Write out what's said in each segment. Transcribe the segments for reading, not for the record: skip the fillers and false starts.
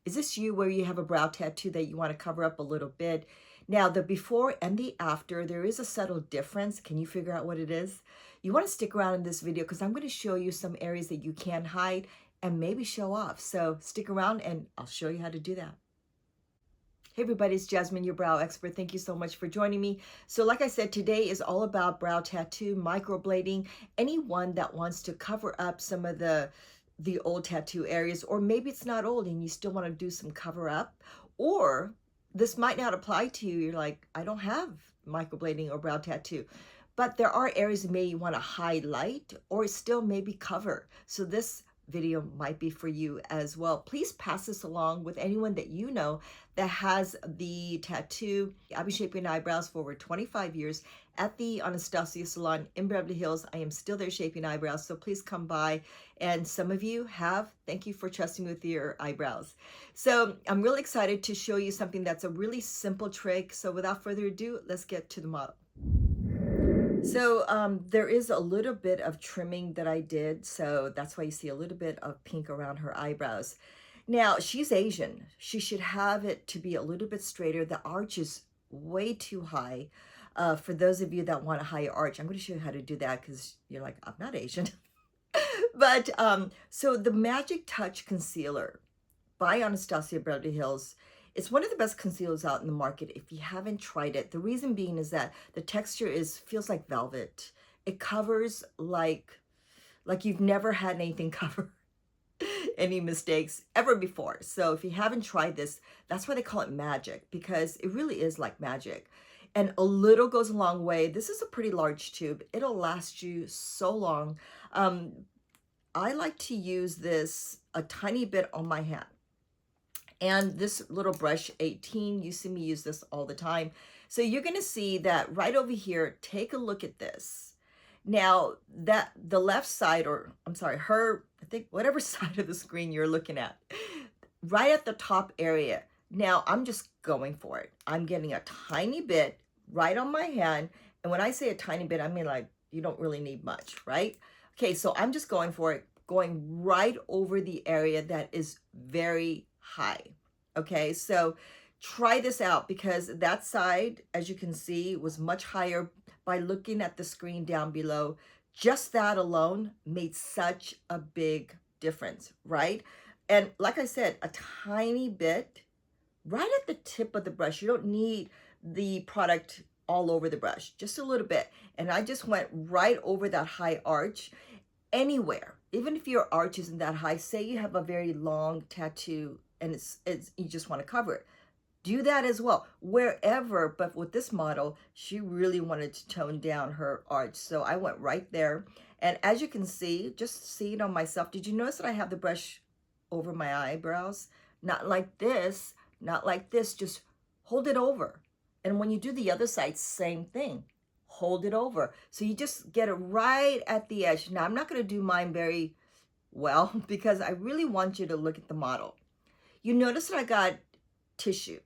Is this you where you have a brow tattoo that you want to cover up a little bit? Now, the before and the after, there is a subtle difference. Can you figure out what it is? You want to stick around in this video because I'm going to show you some areas that you can hide and maybe show off. So stick around and I'll show you how to do that. Hey everybody, it's Jasmine, your brow expert. Thank you so much for joining me. So like I said, today is all about brow tattoo, microblading, anyone that wants to cover up some of the old tattoo areas, or maybe it's not old and you still want to do some cover up, or this might not apply to you. You're like, I don't have microblading or brow tattoo, but there are areas that maybe you want to highlight or still maybe cover. So this video might be for you as well. Please pass this along with anyone that you know that has the tattoo. I've been shaping eyebrows for over 25 years at the Anastasia salon in Beverly Hills. I am still there shaping eyebrows, so please come by. And some of you have. Thank you for trusting me with your eyebrows. So I'm really excited to show you something that's a really simple trick. So without further ado, let's get to the model. So there is a little bit of trimming that I did, so that's why you see a little bit of pink around her eyebrows. Now, she's Asian. She should have it to be a little bit straighter. The arch is way too high. For those of you that want a higher arch, I'm going to show you how to do that because you're like, I'm not Asian. But so the Magic Touch Concealer by Anastasia Beverly Hills, it's one of the best concealers out in the market if you haven't tried it. The reason being is that the texture feels like velvet. It covers like you've never had anything cover any mistakes ever before. So if you haven't tried this, that's why they call it magic, because it really is like magic. And a little goes a long way. This is a pretty large tube. It'll last you so long. I like to use this a tiny bit on my hand. And this little brush 18, you see me use this all the time. So you're going to see that right over here, take a look at this. Now that the left side, or I'm sorry, I think whatever side of the screen you're looking at, right at the top area. Now I'm just going for it. I'm getting a tiny bit right on my hand. And when I say a tiny bit, I mean like you don't really need much, right? Okay, so I'm just going for it, going right over the area that is very high. Okay, so try this out because that side, as you can see, was much higher. By looking at the screen down below, just that alone made such a big difference, right? And like I said, a tiny bit right at the tip of the brush. You don't need the product all over the brush, just a little bit. And I just went right over that high arch. Anywhere, even if your arch isn't that high, say you have a very long tattoo and it's you just want to cover it, do that as well, wherever. But with this model, she really wanted to tone down her arch, so I went right there. And as you can see, just see it on myself. Did you notice that I have the brush over my eyebrows? Not like this, not like this, just hold it over. And when you do the other side, same thing, hold it over. So you just get it right at the edge. Now I'm not going to do mine very well because I really want you to look at the model. You notice that I got tissue.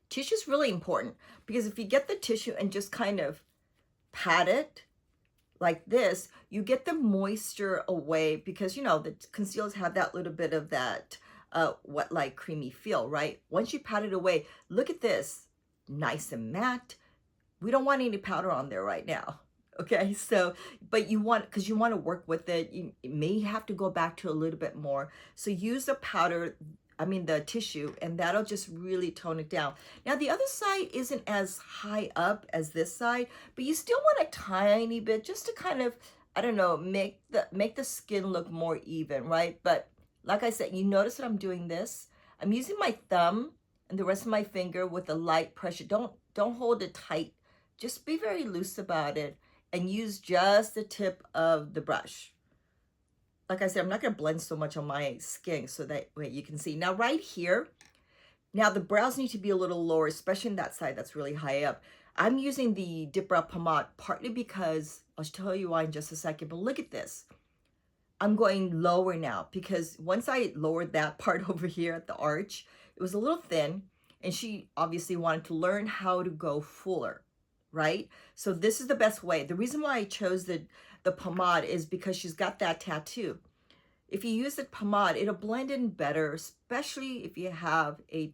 Tissue is really important because if you get the tissue and just kind of pat it like this, you get the moisture away because, you know, the concealers have that little bit of that wet, like creamy feel, right? Once you pat it away, look at this, nice and matte. We don't want any powder on there right now. Okay, so, but you want, because you want to work with it, you may have to go back to a little bit more. So use the powder, the tissue, and that'll just really tone it down. Now the other side isn't as high up as this side, but you still want a tiny bit just to kind of, I don't know, make the skin look more even, right? But like I said, you notice that I'm doing this. I'm using my thumb and the rest of my finger with a light pressure. Don't hold it tight. Just be very loose about it and use just the tip of the brush. Like I said, I'm not going to blend so much on my skin so that way you can see. Now right here, now the brows need to be a little lower, especially in that side that's really high up. I'm using the Dip Brow Pomade partly because, I'll tell you why in just a second, but look at this. I'm going lower now because once I lowered that part over here at the arch, it was a little thin and she obviously wanted to learn how to go fuller, right? So this is the best way. The reason why I chose the pomade is because she's got that tattoo. if you use a pomade, it'll blend in better, especially if you have a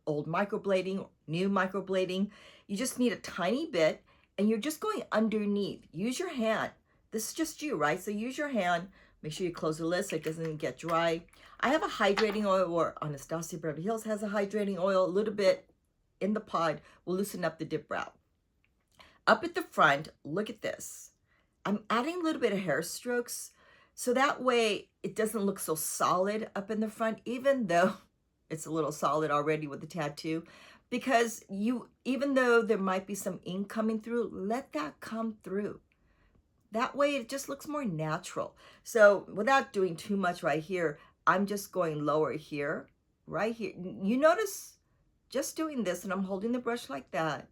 old microblading, new microblading. You just need a tiny bit, and you're just going underneath. Use your hand. This is just you, right? So use your hand. Make sure you close the lid so it doesn't get dry. I have a hydrating oil, or Anastasia Beverly Hills has a hydrating oil. A little bit in the pod will loosen up the dip brow. Up at the front, look at this. I'm adding a little bit of hair strokes, so that way it doesn't look so solid up in the front, even though it's a little solid already with the tattoo. Because even though there might be some ink coming through, let that come through. That way it just looks more natural. So without doing too much right here, I'm just going lower here, right here. You notice just doing this, and I'm holding the brush like that.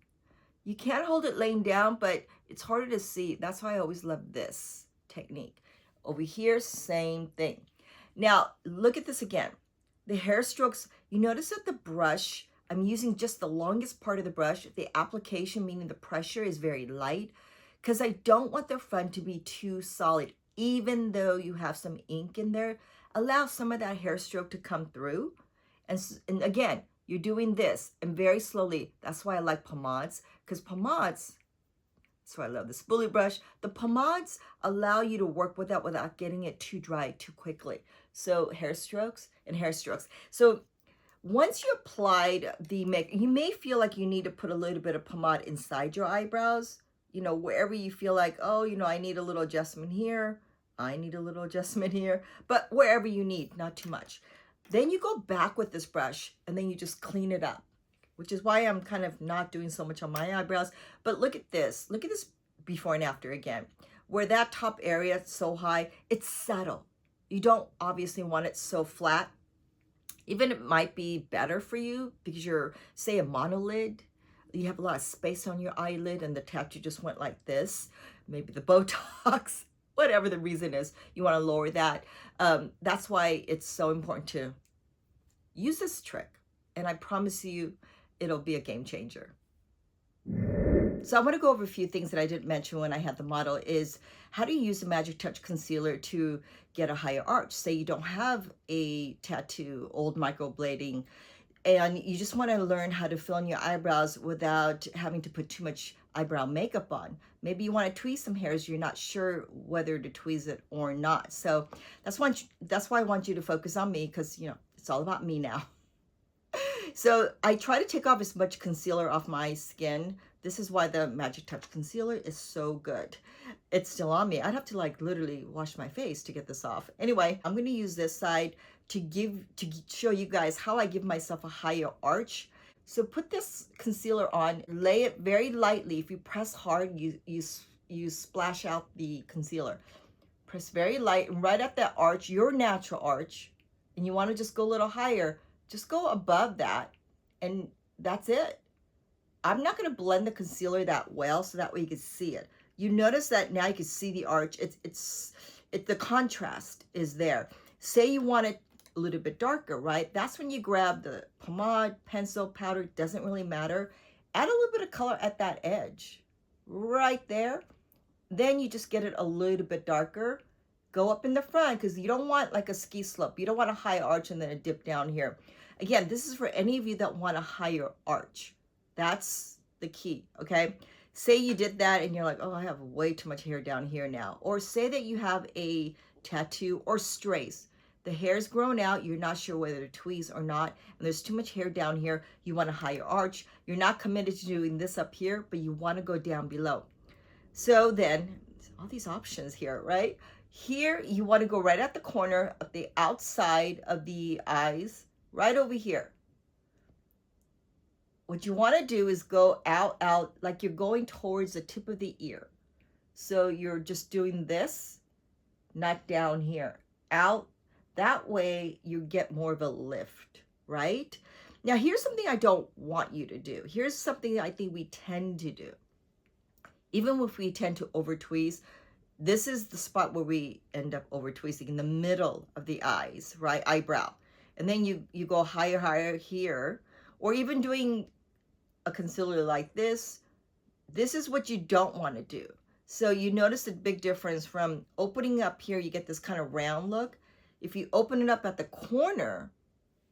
You can't hold it laying down, but it's harder to see. That's why I always love this technique. Over here, same thing. Now, look at this again. The hair strokes, you notice that the brush, I'm using just the longest part of the brush. The application, meaning the pressure, is very light, because I don't want the front to be too solid. Even though you have some ink in there, allow some of that hair stroke to come through. And again, you're doing this, and very slowly. That's why I like pomades, because pomades, that's why I love the spoolie brush. The pomades allow you to work with that without getting it too dry too quickly. So hair strokes and hair strokes. So once you applied the makeup, you may feel like you need to put a little bit of pomade inside your eyebrows, you know, wherever you feel like, oh, you know, I need a little adjustment here. I need a little adjustment here, but wherever you need, not too much. Then you go back with this brush, and then you just clean it up, which is why I'm kind of not doing so much on my eyebrows. But look at this. Look at this before and after again. Where that top area is so high, it's subtle. You don't obviously want it so flat. Even it might be better for you because you're, say, a monolid. You have a lot of space on your eyelid, and the tattoo just went like this. Maybe the Botox. Whatever the reason is, you want to lower that. That's why it's so important to use this trick. And I promise you, it'll be a game changer. So I want to go over a few things that I didn't mention when I had the model is how do you use the Magic Touch Concealer to get a higher arch? Say you don't have a tattoo, old microblading, and you just want to learn how to fill in your eyebrows without having to put too much eyebrow makeup on. Maybe you want to tweeze some hairs, you're not sure whether to tweeze it or not. So that's why I want you to focus on me, because, you know, it's all about me now. So I try to take off as much concealer off my skin. This is why the Magic Touch Concealer is so good. It's still on me. I'd have to like literally wash my face to get this off. Anyway, I'm going to use this side to show you guys how I give myself a higher arch. So put this concealer on, lay it very lightly. If you press hard, you splash out the concealer. Press very light, and right at that arch, your natural arch, and you want to just go a little higher, just go above that, and that's it. I'm not going to blend the concealer that well, so that way you can see it. You notice that now you can see the arch. The contrast is there. Say you want it a little bit darker, right? That's when you grab the pomade, pencil, powder, doesn't really matter. Add a little bit of color at that edge, right there. Then you just get it a little bit darker. Go up in the front, because you don't want like a ski slope. You don't want a high arch and then a dip down here. Again, this is for any of you that want a higher arch. That's the key, okay? Say you did that and you're like, oh, I have way too much hair down here now. Or say that you have a tattoo or strays. The hair's grown out, you're not sure whether to tweeze or not, and there's too much hair down here, you want a higher arch. You're not committed to doing this up here, but you want to go down below. So then, all these options here, right? Here, you want to go right at the corner of the outside of the eyes, right over here. What you want to do is go out, like you're going towards the tip of the ear. So you're just doing this, not down here, out. That way you get more of a lift, right? Now, here's something I don't want you to do. Here's something I think we tend to do. Even if we tend to over tweeze, this is the spot where we end up over tweezing, in the middle of the eyes, right? Eyebrow. And then you go higher here, or even doing a concealer like this. This is what you don't want to do. So you notice a big difference from opening up here, you get this kind of round look. If you open it up at the corner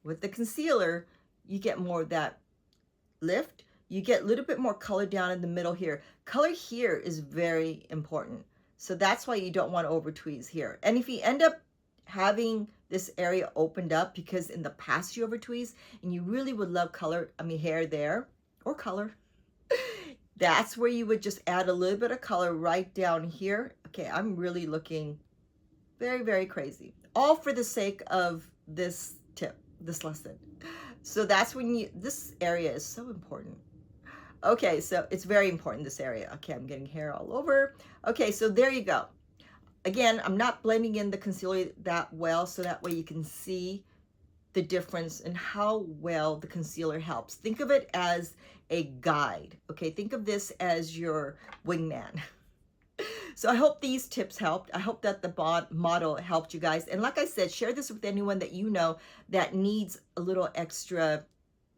with the concealer, you get more of that lift. You get a little bit more color down in the middle here. Color here is very important. So that's why you don't want to over tweeze here. And if you end up having this area opened up because in the past you over tweeze and you really would love color, I mean hair there or color, that's where you would just add a little bit of color right down here. Okay, I'm really looking very, very crazy. All for the sake of this tip, this lesson. So that's when you, this area is so important. Okay, so it's very important, this area. Okay, I'm getting hair all over. Okay, so there you go. Again, I'm not blending in the concealer that well, so that way you can see the difference in how well the concealer helps. Think of it as a guide. Okay, think of this as your wingman. So I hope these tips helped. I hope that the model helped you guys. And like I said, share this with anyone that you know that needs a little extra,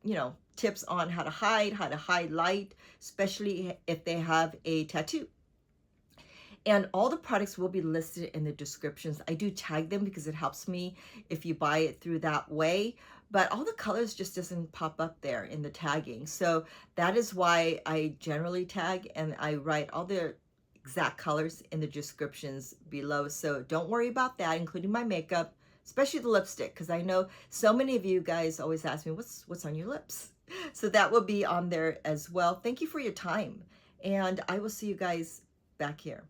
you know, tips on how to highlight, especially if they have a tattoo. And all the products will be listed in the descriptions. I do tag them because it helps me if you buy it through that way. But all the colors just doesn't pop up there in the tagging. So that is why I generally tag and I write all the exact colors in the descriptions below. So don't worry about that, including my makeup, especially the lipstick, because I know so many of you guys always ask me, what's on your lips? So that will be on there as well. Thank you for your time. And I will see you guys back here.